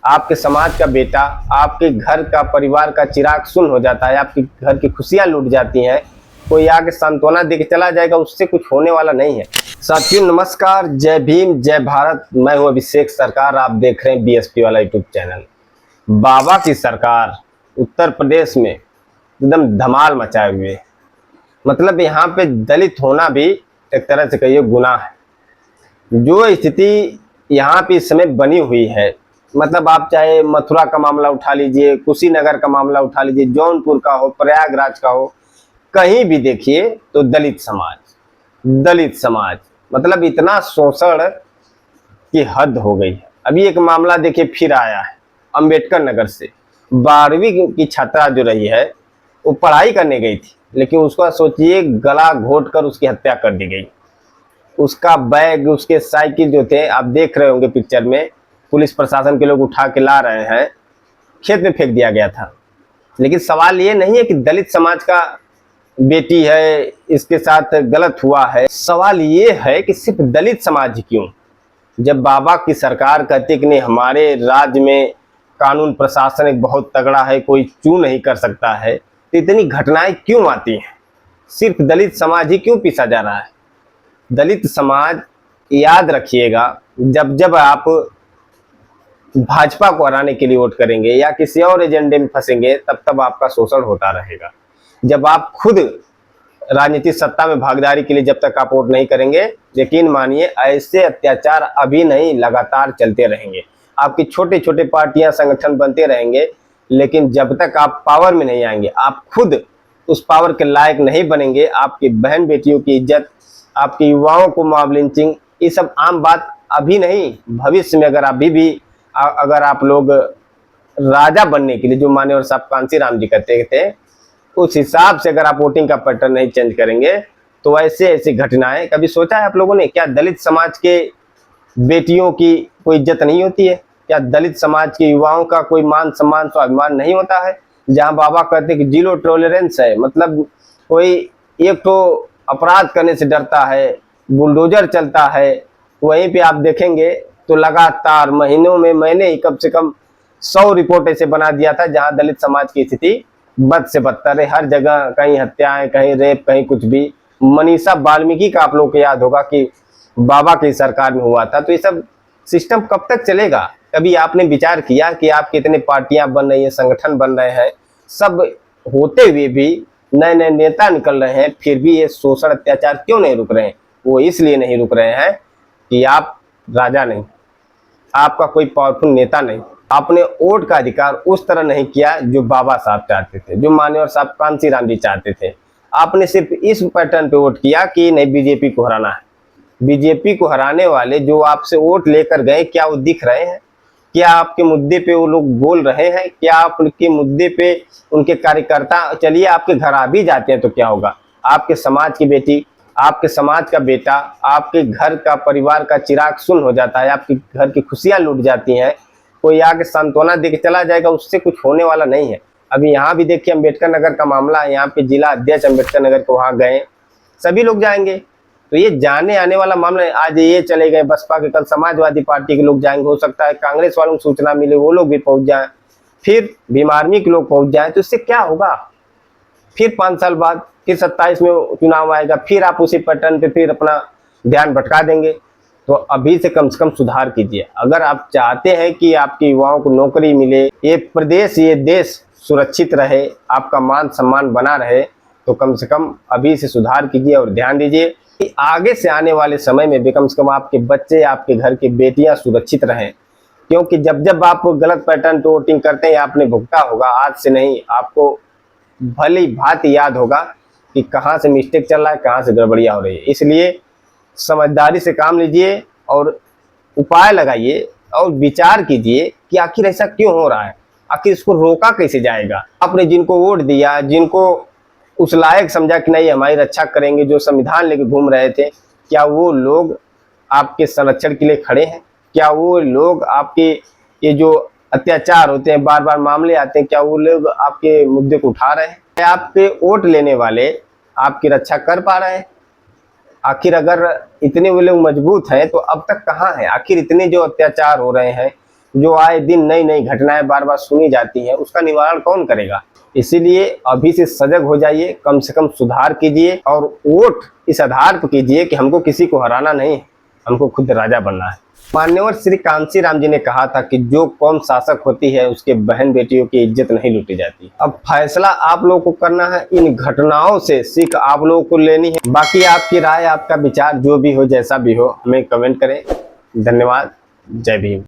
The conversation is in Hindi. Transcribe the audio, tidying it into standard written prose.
आपके समाज का बेटा, आपके घर का परिवार का चिराग सुन हो जाता है, आपके घर की खुशियां लूट जाती हैं, कोई आके सांत्वना दे के चला जाएगा, उससे कुछ होने वाला नहीं है। साथियों नमस्कार, जय भीम, जय भारत। मैं हूं अभिषेक सरकार, आप देख रहे हैं बीएसपी वाला यूट्यूब चैनल। बाबा की सरकार उत्तर प्रदेश में एकदम धमाल मचाए हुए, मतलब यहाँ पे दलित होना भी एक तरह से कहिए गुनाह है। जो स्थिति यहाँ पे इस समय बनी हुई है, मतलब आप चाहे मथुरा का मामला उठा लीजिए, कुशीनगर का मामला उठा लीजिए, जौनपुर का हो, प्रयागराज का हो, कहीं भी देखिए तो दलित समाज मतलब इतना शोषण की हद हो गई है। अभी एक मामला देखिए फिर आया है अंबेडकर नगर से। 12वीं की छात्रा जो रही है, वो पढ़ाई करने गई थी, लेकिन उसका सोचिए गला घोट कर उसकी हत्या कर दी गई। उसका बैग, उसके साइकिल जो थे, आप देख रहे होंगे पिक्चर में, पुलिस प्रशासन के लोग उठा के ला रहे हैं, खेत में फेंक दिया गया था। लेकिन सवाल ये नहीं है कि दलित समाज का बेटी है, इसके साथ गलत हुआ है। सवाल ये है कि सिर्फ दलित समाज ही क्यों? जब बाबा की सरकार कहती कि नहीं, हमारे राज्य में कानून प्रशासन एक बहुत तगड़ा है, कोई चू नहीं कर सकता है, तो इतनी घटनाएं क्यों आती हैं? सिर्फ दलित समाज ही क्यों पीसा जा रहा है? दलित समाज, याद रखिएगा, जब जब आप भाजपा को हराने के लिए वोट करेंगे या किसी और एजेंडे में फंसेंगे, तब तब आपका शोषण होता रहेगा। जब आप खुद राजनीतिक सत्ता में भागीदारी के लिए जब तक आप वोट नहीं करेंगे, यकीन मानिए ऐसे अत्याचार अभी नहीं लगातार चलते रहेंगे। आपकी छोटे छोटे पार्टियां, संगठन बनते रहेंगे, लेकिन जब तक आप पावर में नहीं आएंगे, आप खुद उस पावर के लायक नहीं बनेंगे, आपकी बहन बेटियों की इज्जत, आपके युवाओं को मॉब लिंचिंग, ये सब आम बात अभी नहीं, भविष्य में अगर आप लोग राजा बनने के लिए, जो मान्यवर साहब कांसी राम जी कहते थे, उस हिसाब से अगर आप वोटिंग का पैटर्न नहीं चेंज करेंगे, तो ऐसे ऐसी घटनाएं, कभी सोचा है आप लोगों ने? क्या दलित समाज के बेटियों की कोई इज्जत नहीं होती है? क्या दलित समाज के युवाओं का कोई मान सम्मान, स्वाभिमान नहीं होता है? जहां बाबा कहते हैं कि जीरो टॉलरेंस है, मतलब कोई एक तो अपराध करने से डरता है, बुलडोजर चलता है, वहीं पे आप देखेंगे तो लगातार महीनों में, मैंने ही कम से कम 100 रिपोर्ट ऐसे बना दिया था जहां दलित समाज की स्थिति बद से बदतर है। हर जगह कहीं हत्याएं, कहीं रेप, कहीं कुछ भी। मनीषा वाल्मीकि का आप लोग को याद होगा कि बाबा की सरकार में हुआ था। तो ये सब सिस्टम कब तक चलेगा? कभी आपने विचार किया कि आप कितने पार्टियां बन रही हैं, संगठन बन रहे हैं, सब होते हुए भी नए नए नेता निकल रहे हैं, फिर भी ये शोषण अत्याचार क्यों नहीं रुक रहे हैं? वो इसलिए नहीं रुक रहे हैं कि आप राजा नहीं, आपका कोई पावरफुल नेता नहीं, आपने वोट का अधिकार उस तरह नहीं किया जो बाबा साहब चाहते थे, जो मान्यवर साहब कांसी राम जी चाहते थे। आपने सिर्फ इस पैटर्न पे वोट किया कि नहीं, बीजेपी को हराना है। बीजेपी को हराने वाले जो आपसे वोट लेकर गए, क्या वो दिख रहे हैं? क्या आपके मुद्दे पे वो लोग बोल रहे हैं? क्या आपके मुद्दे पे उनके कार्यकर्ता, चलिए आपके घर आ भी जाते हैं तो क्या होगा? आपके समाज की बेटी, आपके समाज का बेटा, आपके घर का परिवार का चिराग सुन हो जाता है, आपके घर की खुशियां लूट जाती हैं, कोई आके सांत्वना दे के चला जाएगा, उससे कुछ होने वाला नहीं है। अभी यहाँ भी देखिए अंबेडकर नगर का मामला है, यहाँ पे जिला अध्यक्ष अंबेडकर नगर को वहाँ गए, सभी लोग जाएंगे, तो ये जाने आने वाला मामला है। आज ये चले गए बसपा के, कल समाजवादी पार्टी के लोग जाएंगे, हो सकता है कांग्रेस वालों को सूचना मिले, वो लोग भी पहुंच जाए, फिर भीम आर्मी के लोग पहुंच जाए, तो इससे क्या होगा? फिर 5 साल बाद फिर 27 में चुनाव आएगा, फिर आप उसी पैटर्न पे फिर अपना ध्यान भटका देंगे। तो अभी से कम सुधार कीजिए। अगर आप चाहते हैं कि आपके युवाओं को नौकरी मिले, ये प्रदेश, ये देश सुरक्षित रहे, आपका मान सम्मान बना रहे, तो कम से कम अभी से सुधार कीजिए और ध्यान दीजिए कि आगे से आने वाले समय में भी कम से कम आपके बच्चे, आपके घर की बेटियां सुरक्षित रहें। क्योंकि जब जब आप गलत पैटर्न पे वोटिंग करते हैं, आपने भुगता होगा, आज से नहीं, आपको भली भांति याद होगा कि कहाँ से मिस्टेक चल रहा है, कहाँ से गड़बड़ियाँ हो रही है। इसलिए समझदारी से काम लीजिए और उपाय लगाइए और विचार कीजिए कि आखिर ऐसा क्यों हो रहा है, आखिर इसको रोका कैसे जाएगा। आपने जिनको वोट दिया, जिनको उस लायक समझा कि नहीं हमारी रक्षा करेंगे, जो संविधान लेके घूम रहे थे, क्या वो लोग आपके संरक्षण के लिए खड़े हैं? क्या वो लोग आपके ये जो अत्याचार होते हैं, बार बार मामले आते हैं, क्या वो लोग आपके मुद्दे को उठा रहे हैं? क्या आपके वोट लेने वाले आपकी रक्षा कर पा रहे हैं? आखिर अगर इतने वो लोग मजबूत हैं तो अब तक कहाँ है? आखिर इतने जो अत्याचार हो रहे हैं, जो आए दिन नई नई घटनाएं बार बार सुनी जाती हैं, उसका निवारण कौन करेगा। इसीलिए अभी से सजग हो जाइए, कम से कम सुधार कीजिए और वोट इस आधार पर कीजिए कि हमको किसी को हराना नहीं, हमको खुद राजा बनना है। मान्यवर श्री कांसी राम जी ने कहा था कि जो कौम शासक होती है उसके बहन बेटियों की इज्जत नहीं लूटी जाती। अब फैसला आप लोगों को करना है, इन घटनाओं से सीख आप लोगों को लेनी है। बाकी आपकी राय, आपका विचार जो भी हो, जैसा भी हो, हमें कमेंट करें। धन्यवाद। जय भीम।